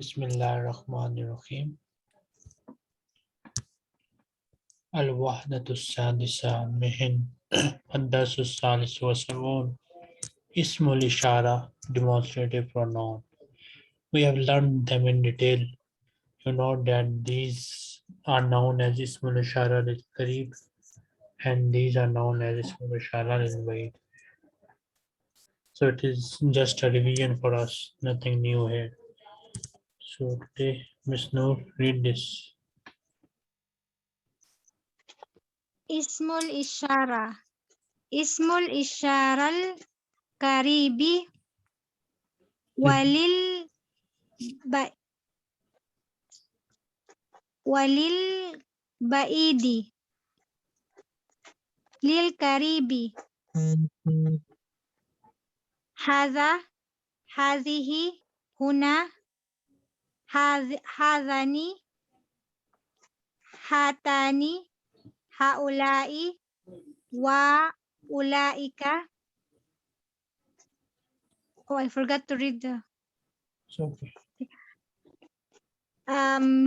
बिस्मिल्लाहिर्रहमानिर्रहीम। अल-वहदतुस्सादिसा मिन अद-दर्सुस्सालिस वस्सबून Ismul Ishara, demonstrative pronoun. We have learned them in detail. You know that these are known as Ismul Ishara al-Qarib and these are known as Ismul Ishara al-Baid. So it is just a revision for us, nothing new here. So today, Miss Noor, read this. Ismul Isyara. Ismul Isyaral Karibi walil ba walil baidi lil karibi hadhihi huna hadhani hatani haulai wa ulaika. Oh, I forgot to read the It's okay.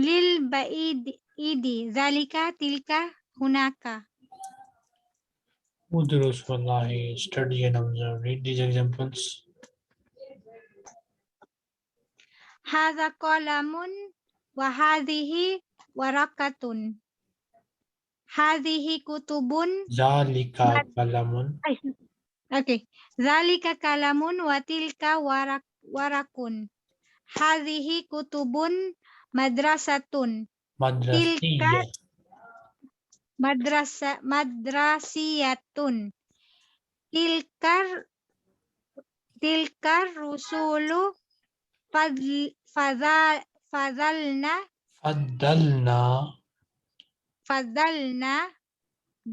lil baidi zalika tilka hunaka. Udrus wallahi, study and observe. Read these examples. Hadha qalamun wa hadhihi warakatun. Hadhihi kutubun. Zalika kalamun. Okay. Zalika kalamun wa tilka warakun. Hadhihi kutubun madrasatun. Tilka Madrasiyya. madrasiyatun. Tilka rusulu fadalna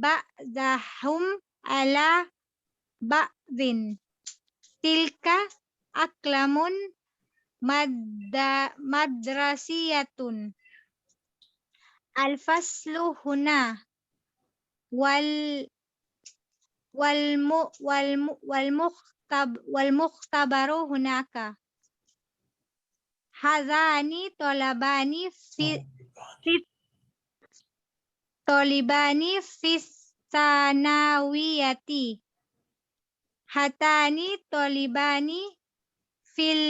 ba'dahum ala ba'din. Tilka aklamun madrasiyatun. Al-faslu huna wal mukhtabaru hunaka. Hadhani tolibani fi sanawiyati. Hatani tolibani fil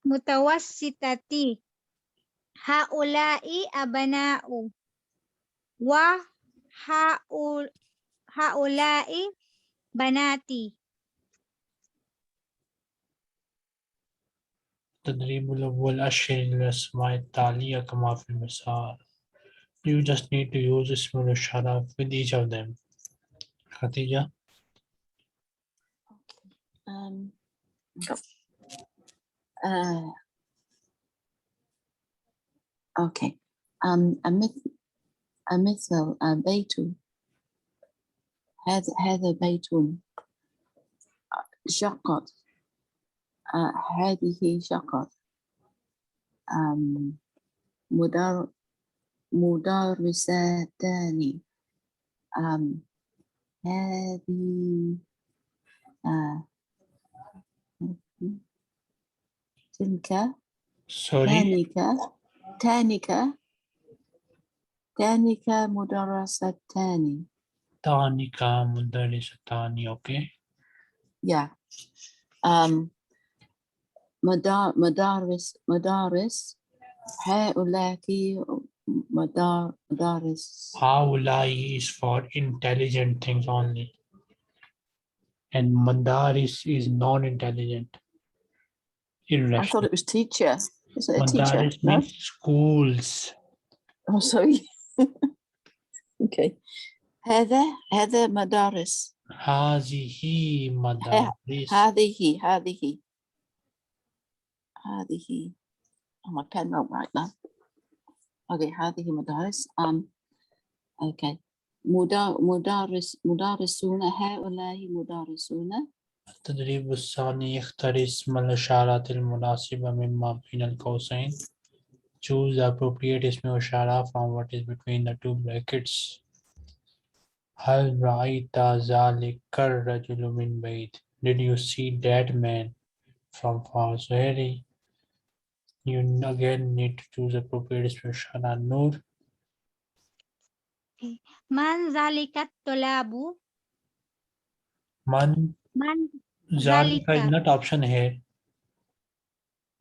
mutawassitati. Haulai abana'u wa haulai banati. التدريب الأول أشر الأسماء التالية كما في المثال. You just need to use اسم الإشارة with each of them. Khadija. Okay. مثل بيت. هذا بيت. شقة. هذه شقة. مدرستان. هذه تلك. تانك مدرستان. تانك مدرستان. Okay. Yeah. مدارس. هؤلاء مدارس. Haulai is for intelligent things only. And Madaris is non-intelligent. I thought it was teacher. Is it a teacher? Madaris No? means schools. Oh, sorry. Okay. هذا مدارس. هذه مدارس. هذه. Oh, my pen won't write that. Okay, هذه مدارس. Okay. مدرسون. هؤلاء مدرسون. التدريب الثاني اختر اسم الإشارة المناسبة مما بين القوسين. Choose the appropriate اسم إشارة from what is between the two brackets. هل رأيت ذلك الرجل من بعيد? Did you see that man from far? So here you again need to choose appropriate expression. An-Nur. Man zalikat tolabu? Man Man Zalika is zalika. not option here.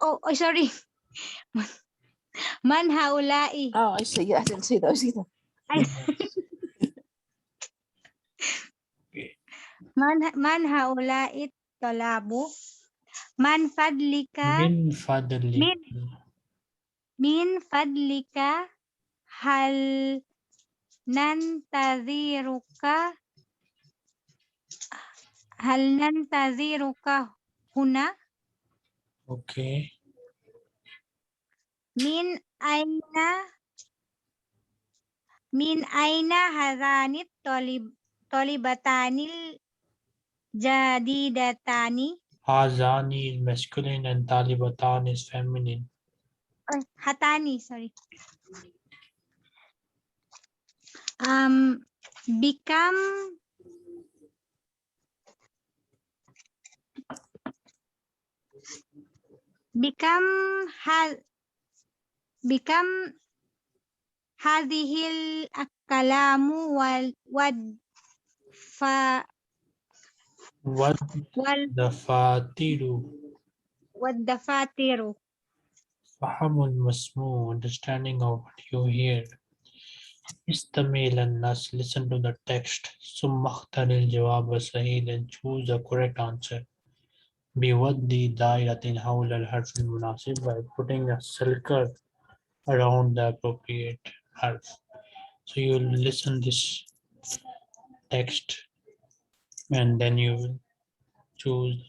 Oh, sorry. Man haulai. Oh, I see. Yeah, I didn't see those either. Okay. Man haulai tolabu? Man fadlika. Min fadlik. Min fadlika hal nantaziruka huna Okay. min aina hazanit tolibatanil jadidatani. Azani is masculine and Talibatan is feminine. Hatani, sorry. Become hadhil kalamu wad fa What wal the Fatiru? wad dafatiru. Fahamul Masmu, understanding of what you hear. Istamil and Nas, listen to the text. Summakhtaril Jawab Sahil and choose the correct answer. Biwaddi Dairatin Haul al Harf al Munasib, by putting a circle around the appropriate harf. So you will listen this text and then you will choose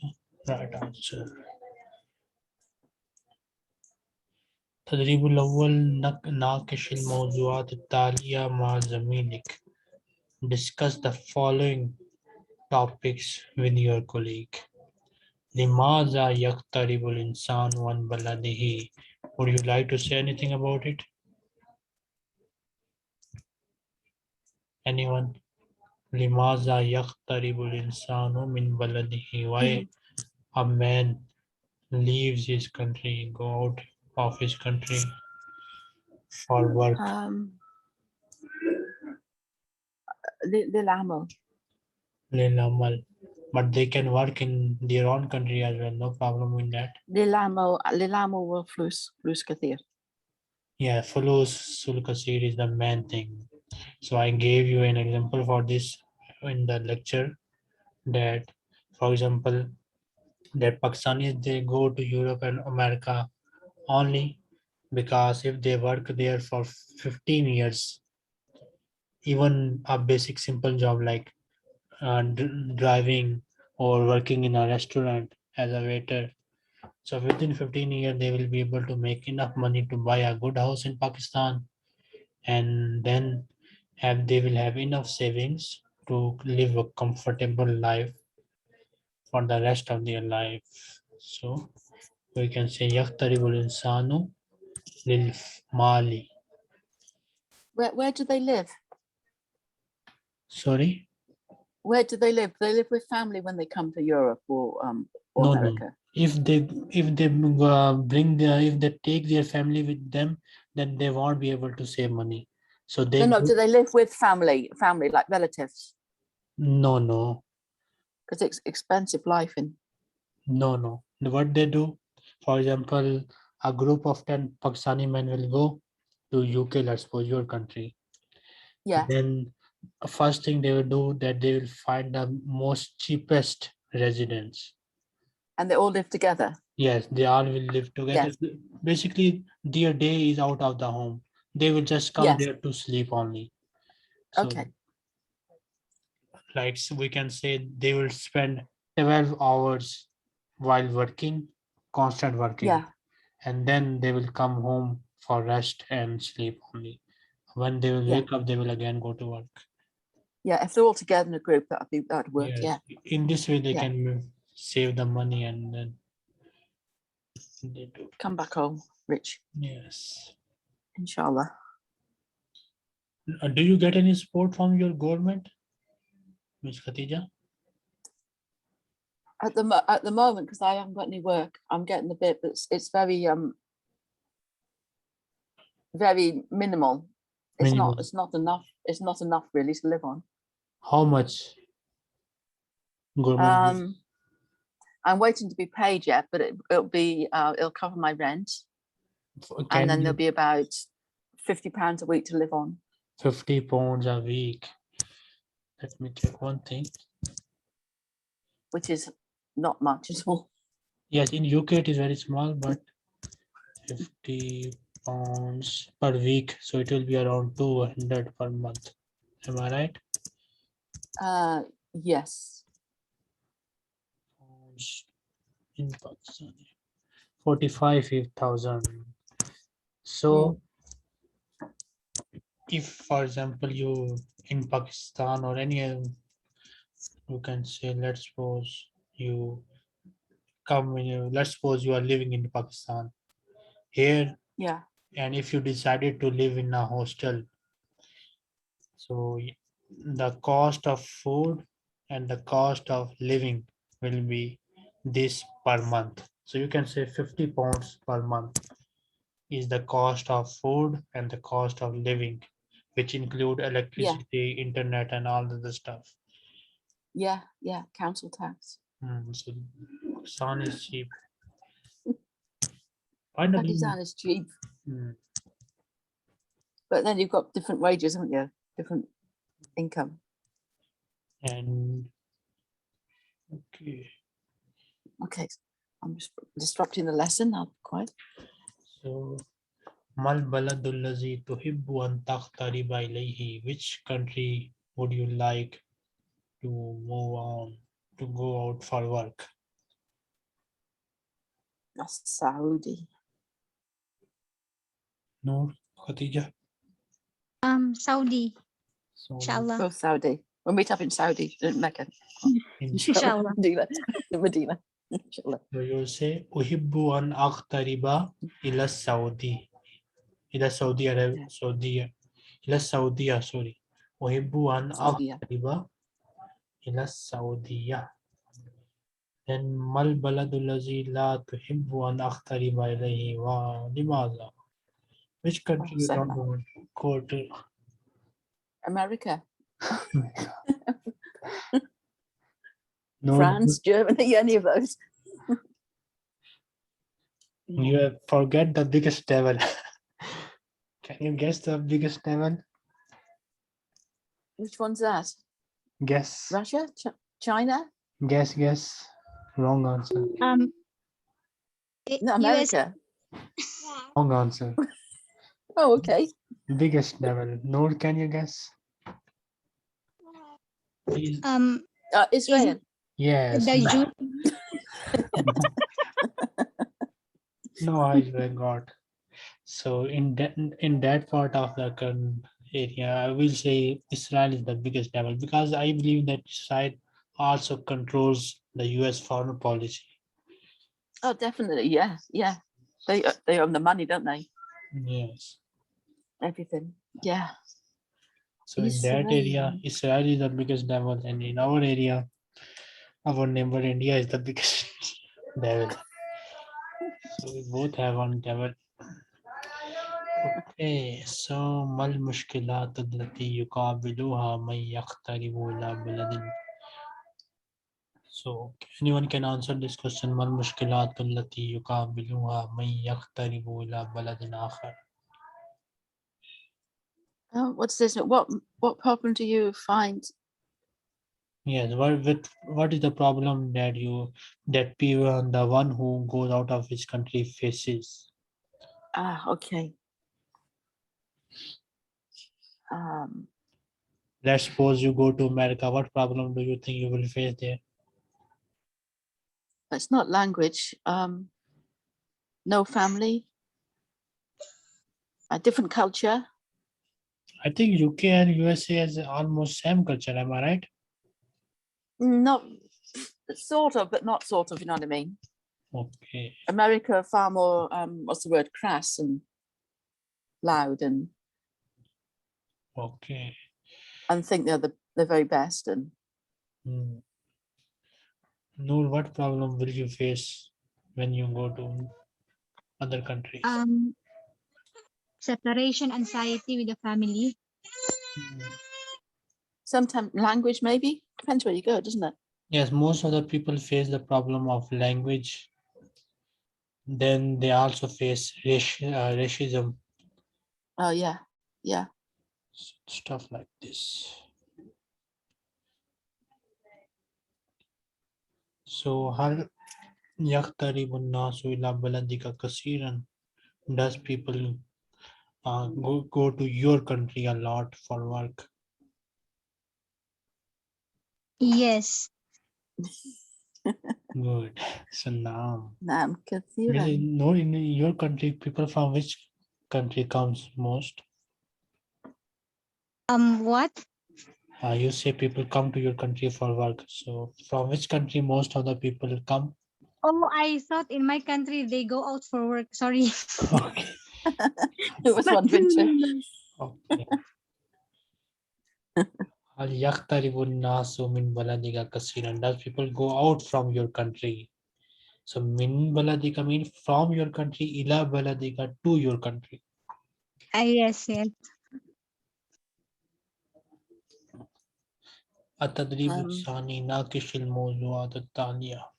the right answer. تدريب الأول ناقش الموضوعات التالية مع زميلك. Discuss the following topics with your colleague. لماذا يقترب الإنسان عن بلده? Would you like to say anything about it? Anyone? لماذا يقترب الإنسان من بلده? Why a man leaves his country, go out of his country for work? للعمل. للعمل. But they can work in their own country as well, no problem with that. للعمل وفلوس كثير. Yeah, Fulus Sulkasir is the main thing. So I gave you an example for this in the lecture that, for example, that Pakistanis, they go to Europe and America only because if they work there for 15 years, even a basic simple job like driving or working in a restaurant as a waiter, so within 15 years they will be able to make enough money to buy a good house in Pakistan, and then they will have enough savings to live a comfortable life for the rest of their life. So we can say يخترب الإنسان للمال. Where do they live? Sorry? Where do they live? Do they live with family when they come to Europe or No, America? no. If they take their family with them, then they won't be able to save money. So they No. Do they live with family like relatives? No. Because it's expensive life in. No. What they do, for example, a group of 10 Pakistani men will go to UK, let's suppose your country. Yeah. Then first thing they will do that they will find the most cheapest residence. And they all live together? Yes, they all will live together. Yes. Basically, their day is out of the home. They will just come there to sleep only. So, Okay. like we can say they will spend 12 hours while working, constant working. Yeah. And then they will come home for rest and sleep only. When they will wake up, they will again go to work. Yeah, if they're all together in a group, that'd work. Yes. Yeah. In this way, they can save the money and then they do. Come back home rich. Yes. Inshallah. Do you get any support from your government? Miss Khatija? At the moment, because I haven't got any work, I'm getting a bit, but it's very very minimal. Minimal. It's not enough. It's not enough really to live on. How much? Government. I'm waiting to be paid yet, but it'll cover my rent, and then there'll be about £50 a week to live on. £50 a week. Let me check one thing. Which is not much at all. Yes, in UK it is very small, but £50 per week, so it will be around 200 per month. Am I right? Yes. In Pakistan, 45,000. So, if, for example, you in Pakistan or any, you can say, let's suppose you let's suppose you are living in Pakistan here. Yeah. And if you decided to live in a hostel, so the cost of food and the cost of living will be this per month. So you can say £50 per month is the cost of food and the cost of living, which include electricity, internet, and all the other stuff. Yeah, council tax. So Pakistan is cheap. Pakistan is cheap. But then you've got different wages, haven't you? Different income. And okay, I'm just disrupting the lesson. I'll be quiet. So Mal baladul lazi tuhibbu an taqtariba ilayhi. Which country would you like to move on, to go out for work? That's Saudi. No, Khatija? Saudi. Inshallah. Both Saudi. We'll meet up in Saudi, in Mecca. Inshallah. Medina. Inshallah. So you'll say uhibbu an aqtariba ila Saudi. Ila Saudi Arabia. Ila Saudiya, sorry. Uhibbu an aqtariba ila Saudiya. Then mal baladul lazi la tuhibbu an aqtariba ilayhi wa limadha? Which country you don't want to go to? America. No, France, Germany, any of those. You have forget the biggest devil. Can you guess the biggest devil? Which one's that? Guess. Russia? China? Guess. Wrong answer. No, America. Wrong answer. Oh, okay. Biggest devil. Noor, can you guess? Please. Israel. Yes. The No, I forgot. So in that part of the area, I will say Israel is the biggest devil because I believe that Israel also controls the US foreign policy. Oh, definitely. Yeah. They own the money, don't they? Yes. Everything. Yeah. So in that area, Israel is the biggest devil, and in our area, our neighbor India is the biggest devil. So we both have one devil. Okay, so mal mushkilat allati yuqabiluha man yaqtaribu ila baladin. So anyone can answer this question. Mal mushkilat allati yuqabiluha man yaqtaribu ila baladin akhar. What's this? What problem do you find? Yes, what is the problem that people, the one who goes out of his country faces? Okay. Let's suppose you go to America. What problem do you think you will face there? It's not language. No family. A different culture. I think UK and USA has almost same culture. Am I right? Not sort of, but not sort of. You know what I mean? Okay. America far more. What's the word? Crass and loud and. Okay. And think they're the very best and. Noor, what problem will you face when you go to other countries? Separation anxiety with the family. Sometimes language, maybe. Depends where you go, doesn't it? Yes, most of the people face the problem of language. Then they also face racism. Oh, yeah. Yeah. Stuff like this. So, هل يقترب الناس إلى بلدك كثيرا? Does people go to your country a lot for work? Yes. Good. So now, نعم كثيرا. no, in your country, people from which country comes most? What? You say people come to your country for work. So from which country most of the people come? Oh, I thought in my country they go out for work. Sorry. Okay. It was wondering too. Okay. هل يقترب الناس من بلدك كثيرا? Does people go out from your country? So من بلدك means from your country إلى بلدك to your country. Yes, yes. التدريب الثاني ناقش الموضوعات التالية.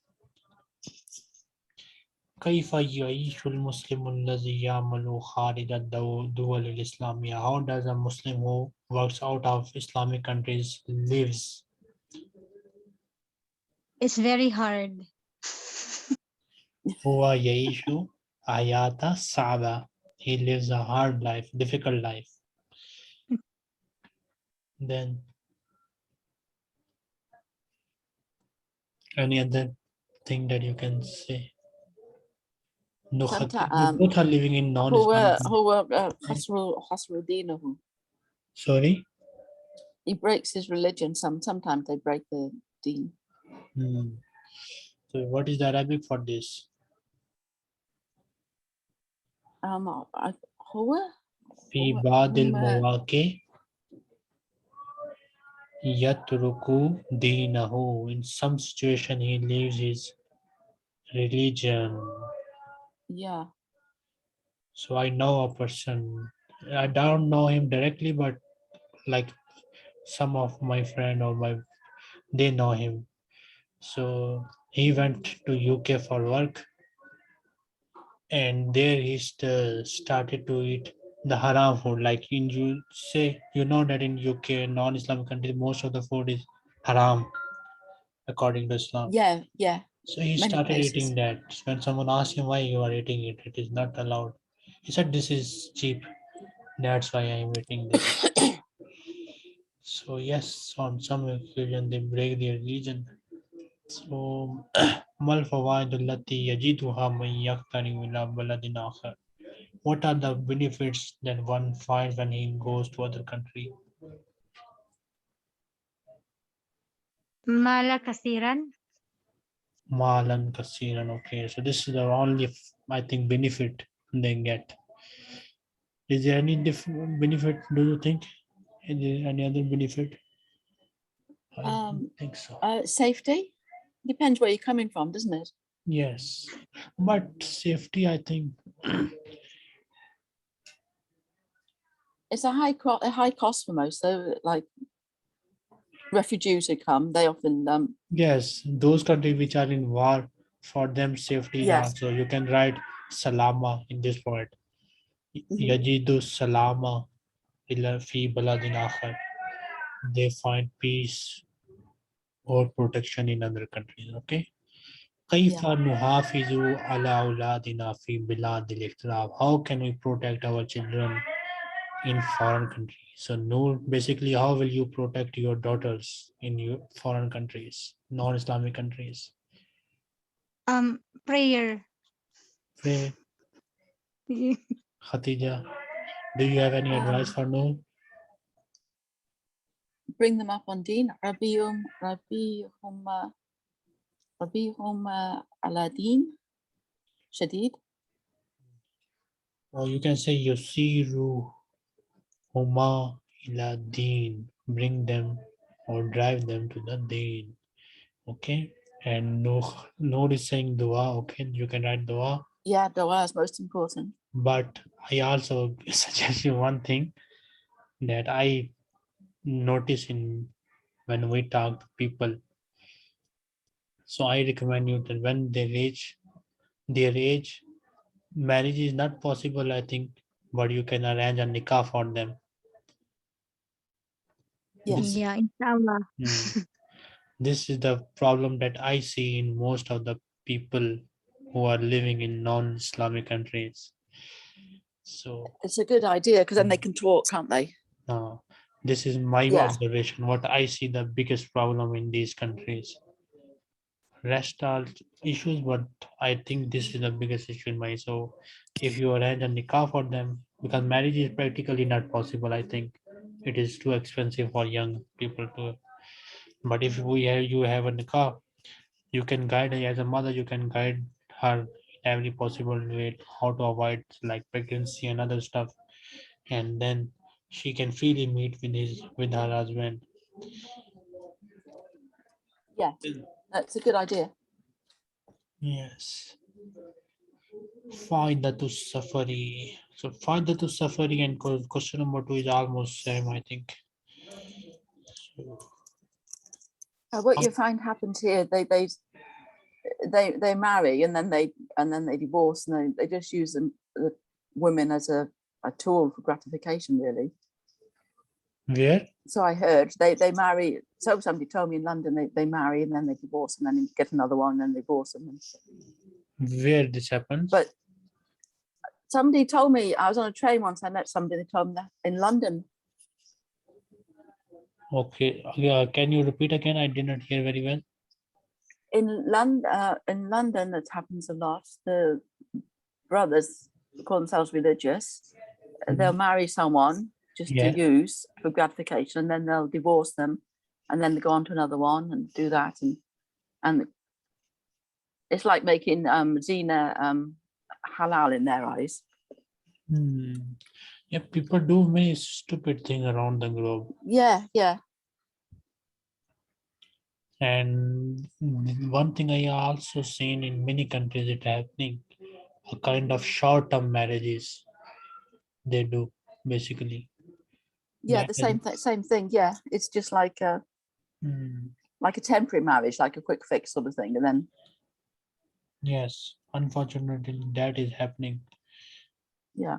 كيف يعيش المسلم الذي يعمل خارج الدول الإسلامية? How does a Muslim who works out of Islamic countries lives? It's very hard. هو يعيش حياة صعبة. He lives a hard life, difficult life. Then any other thing that you can say? No, both are living in non-Islamic. هو خسروا دينه. Sorry? He breaks his religion. Sometimes they break the deen. So what is the Arabic for this? هو في بعض المواقع يترك دينه. In some situation he leaves his religion. Yeah. So I know a person. I don't know him directly, but like some of my friend or they know him. So he went to UK for work, and there he started to eat the haram food. Like you that in UK, non-Islamic countries, most of the food is haram according to Islam. Yeah, yeah. So he Many started places. eating that. When someone asked him why you are eating it, it is not allowed. He said, "This is cheap. That's why I am eating this." So yes, on some occasion they break their religion. So ما الفوائد التي يجدها من يقترب إلى بلد آخر? What are the benefits that one finds when he goes to other country? Mala kasiran. Malan kasiran. Okay, so this is the only, I think, benefit they get. Is there any different benefit? Do you think? Is there any other benefit? I don't think so. Safety depends where you're coming from, doesn't it? Yes, but safety, I think. It's a high cost for most. So, like refugees who come, they often Yes, those countries which are in war, for them safety is Yes. also. You can write salama in this point. Yajidu salama ila fi baladin akhar. They find peace or protection in other countries. Okay. كيف نحافظ على أولادنا في بلاد الاغتراب? How can we protect our children in foreign countries? So Noor, basically, how will you protect your daughters in your foreign countries, non-Islamic countries? Prayer. Pray. Khatija, do you have any advice for Noor? Bring them up on deen. ربيهم على دين شديد. Or you can say yusiru huma ila deen, bring them or drive them to the deen. Okay, and Noor is saying dua. Okay, you can write dua. Yeah, dua is most important. But I also suggest you one thing that I notice in when we talk to people. So I recommend you that when they reach their age, marriage is not possible, I think, but you can arrange a nikah for them. This, Yes. Yeah, inshallah. this is the problem that I see in most of the people who are living in non-Islamic countries. So It's a good idea because then they can talk, can't they? this is my Yeah. observation. What I see the biggest problem in these countries. Rest are issues, but I think this is the biggest issue in my. So if you arrange a nikah for them, because marriage is practically not possible, I think it is too expensive for young people to. But if you have a nikah, you can guide her as a mother. You can guide her in every possible way how to avoid like pregnancy and other stuff, and then she can freely meet with her husband. Yeah, that's a good idea. Yes. Faidatu Safari. So Faidatu Safari and question number 2 is almost same, I think. So, What you find happens here, they marry and then they divorce, and they just use the women as a tool for gratification, really. where? So I heard they marry. So somebody told me in London they marry and then they divorce and then get another one and then divorce and then. Where this happens? But somebody told me, I was on a train once, I met somebody, they told me that in London. Okay, can you repeat again? I did not hear very well. In London, that happens a lot. The brothers call themselves religious. They'll marry someone just to use for gratification, and then they'll divorce them, and then they go on to another one and do that, and it's like making zina halal in their eyes. Yeah, people do many stupid things around the globe. Yeah. And one thing I also seen in many countries it happening, a kind of short-term marriages they do basically. Yeah, That the same thing. Yeah, it's just like a temporary marriage, like a quick fix sort of thing, and then. Yes, unfortunately, that is happening. Yeah.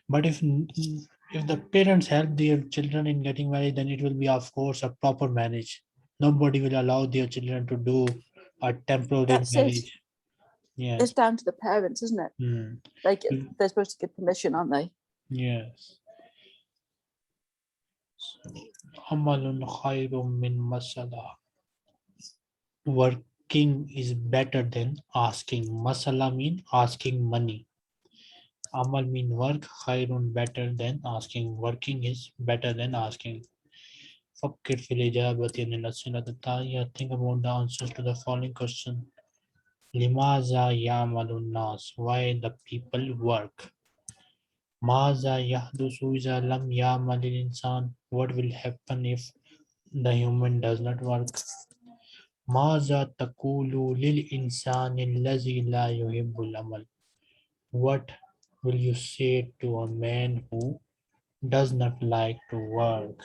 But if the parents help their children in getting married, then it will be, of course, a proper marriage. Nobody will allow their children to do a temporary That's marriage. it. Yes. It's down to the parents, isn't it? They're supposed to give permission, aren't they? Yes. Amalun khayrun min masala. Working is better than asking. Masala mean asking money. Amal mean work. Khayrun better than asking. Working is better than asking. فكر في الإجابة عن الأسئلة التالية. Think about the answers to the following question. لماذا يعمل الناس? Why the people work? ماذا يحدث إذا لم يعمل الإنسان? What will happen if the human does not work? ماذا تقول للإنسان الذي لا يحب العمل? What will you say to a man who does not like to work?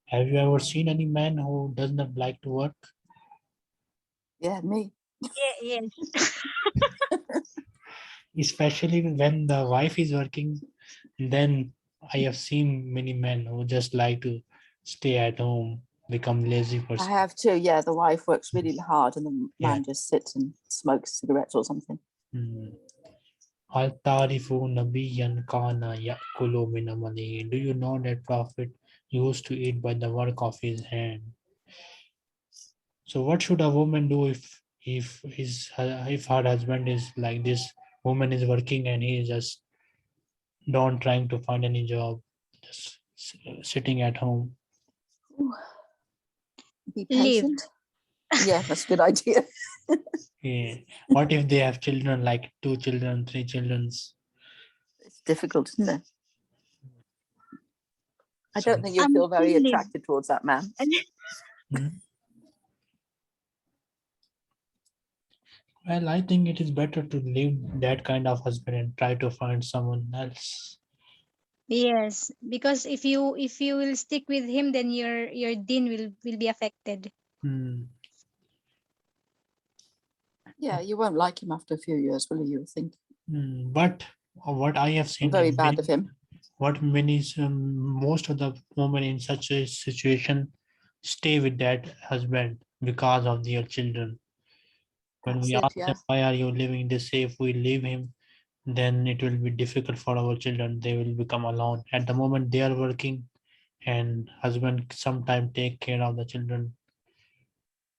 Have you ever seen any man who does not like to work? Yeah, me. Yeah. Especially when the wife is working, then I have seen many men who just like to stay at home, become lazy I person. have too. Yeah, the wife works really hard and the man Yeah. just sits and smokes cigarettes or something. هل تعرف نبيا كان يأكل من عمله? Do you know that prophet used to eat by the work of his hand? So what should a woman do if her husband is like this? Woman is working and he is just don't trying to find any job, just sitting at home. Be patient. Yeah, that's a good idea. Yeah. What if they have children, like 2 children, 3 children? It's difficult, isn't it? I don't think you feel very attracted towards that man. Well, I think it is better to leave that kind of husband and try to find someone else. Yes, because if you will stick with him, then your deen will be affected. Hmm. Yeah, you won't like him after a few years, will you? Think But what I have seen, very bad of him. what many, most of the women in such a situation stay with that husband because of their children. When That's we it, ask them, yeah. why are you living this say if we leave him, then it will be difficult for our children. They will become alone. At the moment, they are working, and husband sometimes take care of the children.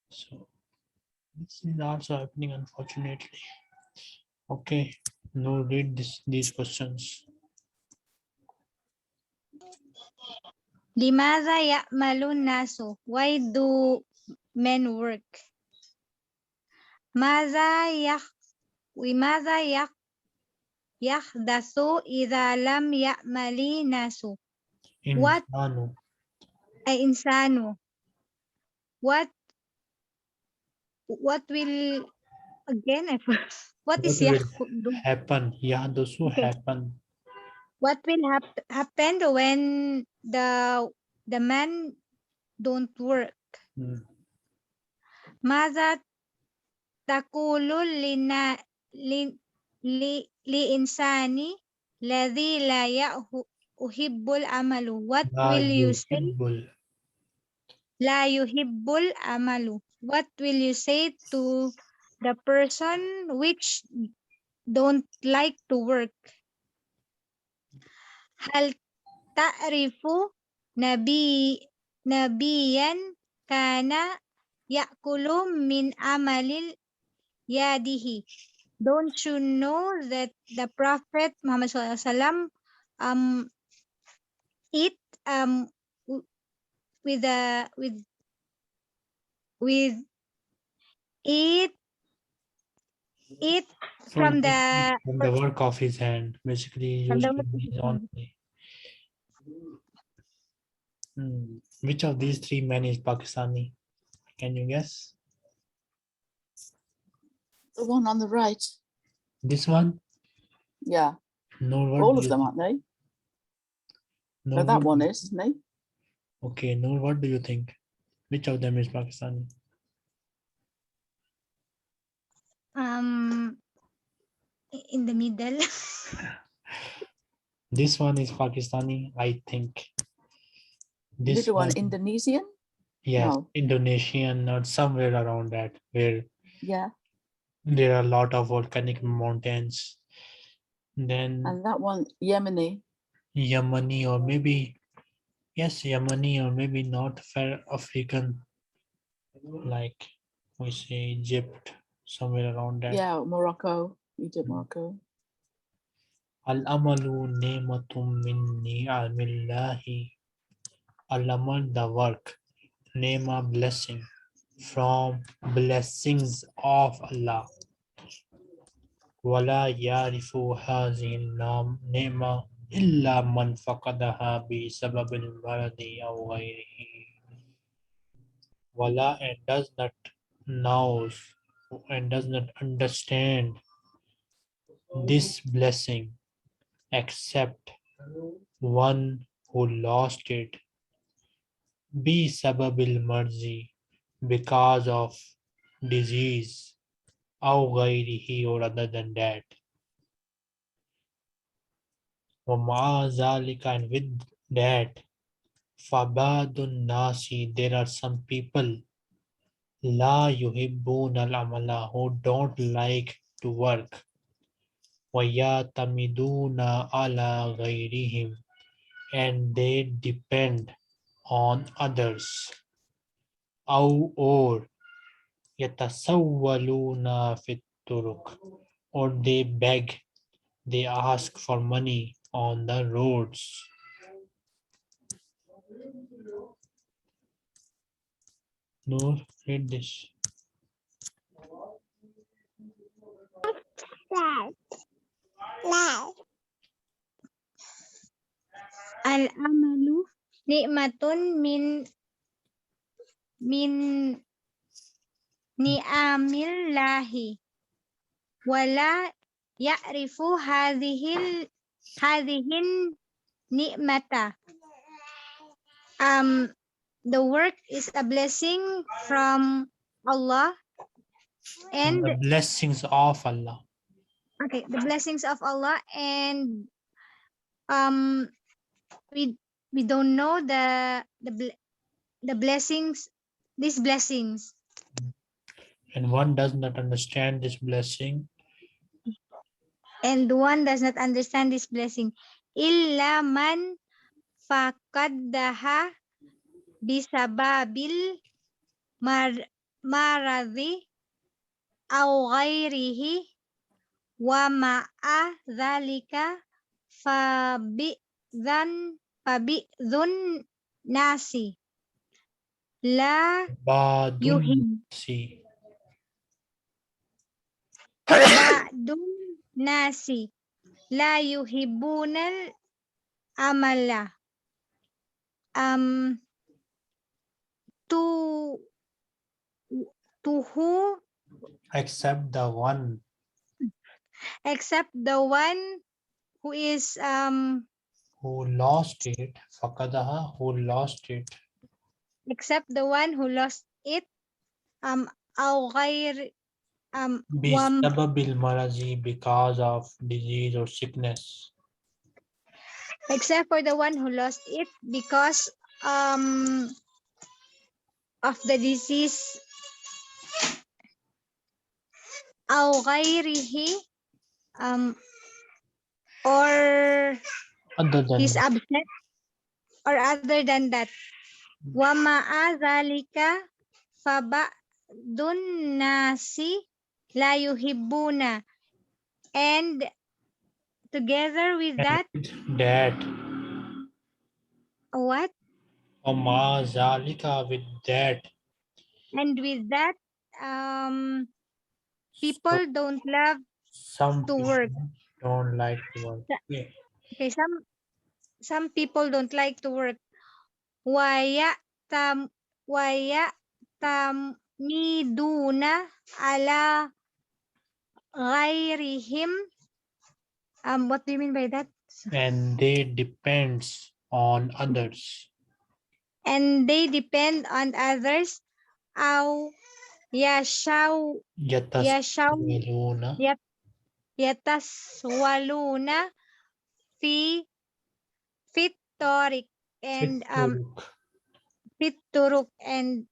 So this is also happening, unfortunately. Okay, no, read these questions. Limadha ya'malun nasu? Why do men work? Madha yak Limadha yahdathu idha lam ya'mali nasu? What Insanu. ay insanu? What will again? What What is will yahdu? happen? Yahdusu Okay. happen. What will happen when the man don't work? Hmm. Madha taqulu li insani ladhi la uhibbul amalu. What La will you say? yuhibbul. La yuhibbul amalu. What will you say to the person which don't like to work? Hal ta'rifu nabi nabiyan kana ya'kulu min amalil yadihi. Don't you know that the Prophet Muhammad SAW eat w- with a with eat eat From from the work of his hand. Basically, he the used to be his own. Which of these three men is Pakistani? Can you guess? The one on the right. This one? Yeah, No, what all do of you them, think? aren't they? No, No, that one is, isn't he? Okay, no, what do you think? Which of them is Pakistani? um in the middle. This one is Pakistani, I think. This Middle one, one, Indonesian? yes, No. Indonesian or somewhere around that, where Yeah. there are a lot of volcanic mountains. Then And that one, Yemeni. Yemeni, or maybe, yes, Yemeni, or maybe North African, like we say Egypt, somewhere around that. Yeah, Morocco. Egypt, Morocco. Al-amalu ni'matum min ni'amillahi. Al-amal, the work. Nema, blessing. From blessings of Allah. ولا يعرف هذه النعمة إلا من فقدها بسبب المرض أو غيره. Wala, and does not knows and does not understand this blessing except one who lost it sababil marzi, because of disease, أو غيره, or other than that. ومع ذلك, and with that, فبعض الناس, there are some people, لا يحبون العمل, who don't like to work, ويعتمدون على غيرهم, and they depend on others, أو or يتسولون في الطرق, or they beg, they ask for money on the roads. No, read this. Al-amalu ni'matun min ni'amillahi. ولا يعرف هذه النعمة. The work is a blessing from Allah, and the blessings of Allah. okay, the blessings of Allah, and we don't know the blessings, these blessings, And one does not understand this blessing. and one does not understand this blessing. Illa man faqaddaha bisababil maradhi aw ghairihi wa ma'a dhalika fabi'dhun nasi la Badun yuhib si. ba'dun nasi la yuhibbunal amala. To who Except the one except the one who is who lost it. Fakadaha, who lost it. except the one who lost it, أو غير Bisababil marazi, because of disease or sickness. except for the one who lost it because of the disease, أو غيره or Other than he's that. absent, or other than that. وَمَعَ ذَلِكَ فَبَعْضُ النَّاسِ لَا يُحِبُّونَ, and together with that, That. what? Oma zalika, with that. And with that, people don't love Some to people work. don't like to work. Yeah. Okay, some people don't like to work. وَيَعْتَمِدُونَ عَلَى غَيْرِهِمْ. What do you mean by that? And they depends on others. And they depend on others. أو Yataswaluna. يتسولون في الطريق, and الطرق, and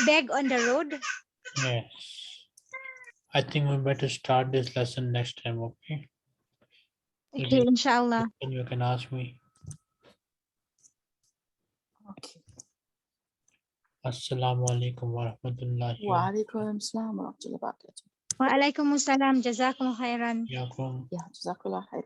beg on the road. Yes. I think we better start this lesson next time, okay? Okay, inshallah. And you can ask me. Okay. Assalamu alaikum wa rahmatullahi Wa alaikum assalam wa rahmatullahi wa barakatuh. Wa alaikumussalam. Jazakum khairan. barakatuh. Yeah, jazakallah khair.